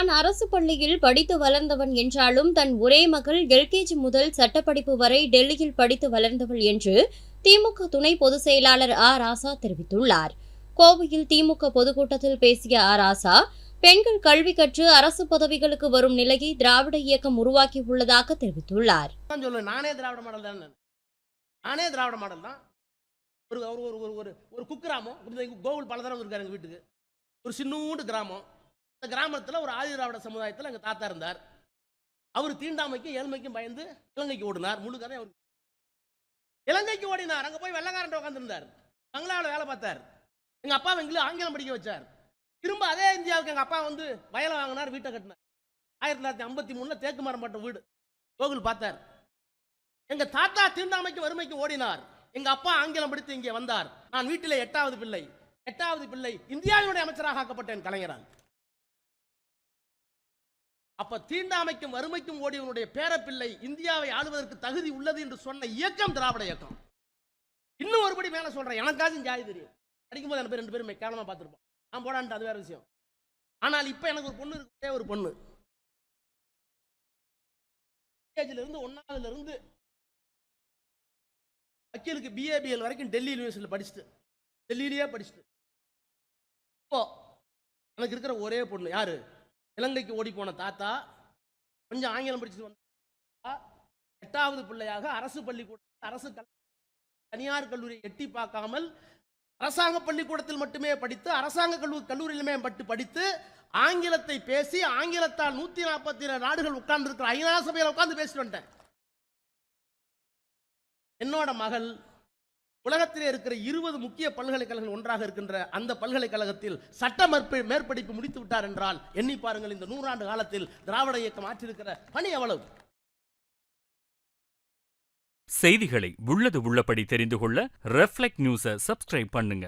தான் அரசு பள்ளியில் படித்து வளர்ந்தவன் என்றாலும் தன் ஒரே மகள் எல்கேஜி முதல் சட்டப்படிப்பு வரை டெல்லியில் படித்து வளர்ந்தவள் என்று திமுக துணை பொதுச் செயலாளர் ஆ ராசா தெரிவித்துள்ளார். கோவையில் திமுக பொதுக்கூட்டத்தில் பேசிய ஆ ராசா, பெண்கள் கல்வி கற்று அரசு பதவிகளுக்கு வரும் நிலையை திராவிட இயக்கம் உருவாக்கியுள்ளதாக தெரிவித்துள்ளார். நானே திராவிட மாடல் தான். ஒரு குக்கிராமம் கோவில் பலதரம் இருக்காரு எங்க வீட்டுக்கு. ஒரு சின்னூண்டு கிராமம். அந்த கிராமத்தில் ஒரு ஆதி திராவிட சமுதாயத்தில் எங்கள் தாத்தா இருந்தார். அவர் தீண்டாமைக்கும் ஏழ்மைக்கும் பயந்து இலங்கைக்கு ஓடினார். முழு கதை அவர் இலங்கைக்கு ஓடினார். அங்கே போய் வெள்ளக்காரன் உட்காந்துருந்தார். பங்களாவில் வேலை பார்த்தார். எங்கள் அப்பா எங்களுக்கு ஆங்கிலம் படிக்க வச்சார். திரும்ப அதே இந்தியாவுக்கு எங்கள் அப்பா வந்து வயலை வாங்கினார், வீட்டை கட்டினார். 1953 தேக்கு மரம் பட்ட வீடு கோகுல் பார்த்தார். எங்கள் தாத்தா தீண்டாமைக்கு வறுமைக்கு ஓடினார். எங்கள் அப்பா ஆங்கிலம் படித்து இங்கே வந்தார். நான் வீட்டில் எட்டாவது பிள்ளை இந்தியாவினுடைய அமைச்சராக ஆக்கப்பட்டேன் கலைஞரால். அப்ப தீண்டாமைக்கும் வறுமைக்கும் ஓடியவனுடைய பேரப்பிள்ளை இந்தியாவை ஆளுவதற்கு தகுதி உள்ளது என்று சொன்ன இயக்கம் திராவிட இயக்கம். இன்னும் ஒருபடி மேல சொல்றேன், எனக்காச்சும் ஜாதி தெரியும். படிக்கும்போது எனக்கு 2 பேரும் கேவலமா பார்த்துருப்போம். நான் போடான்ட்டு அது வேற விஷயம். ஆனால் இப்ப எனக்கு ஒரு பொண்ணு இருக்கு. ஒரு பொண்ணு இருந்து 1ஆவதுல இருந்து வக்கீலுக்கு BABL வரைக்கும் டெல்லி யூனிவர்சிட்டியில் டெல்லியிலேயே படிச்சுட்டு இப்போ எனக்கு இருக்கிற ஒரே பொண்ணு யாரு? இலங்கைக்கு ஓடி போன தாத்தா, கொஞ்சம் ஆங்கிலம் படிச்சுட்டு வந்தா, 8வது பிள்ளையாக அரசு பள்ளிக்கூடத்தில் தனியார் கல்லூரியை எட்டி பார்க்காமல் அரசாங்க பள்ளிக்கூடத்தில் மட்டுமே படித்து அரசாங்க கல்லூரியிலுமே படித்து ஆங்கிலத்தை பேசி ஆங்கிலத்தால் 142 நாடுகள் உட்கார்ந்து இருக்கிற ஐநா சபையில் உட்கார்ந்து பேசிட்டு வந்துட்டேன். என்னோட மகள் உலகத்திலே இருக்கிற 20 முக்கிய பல்கலைக்கழகங்கள் ஒன்றாக இருக்கின்ற அந்த பல்கலைக்கழகத்தில் சட்ட மேற்படிப்பு முடித்து விட்டார் என்றால் எண்ணி பாருங்கள், இந்த 100 ஆண்டு காலத்தில் திராவிட இயக்கம் ஆற்றிருக்கிற பணி எவ்வளவு. செய்திகளை உள்ளது உள்ளபடி தெரிந்து கொள்ள ரெஃப்ளெக்ட் நியூஸை சப்ஸ்கிரைப் பண்ணுங்க.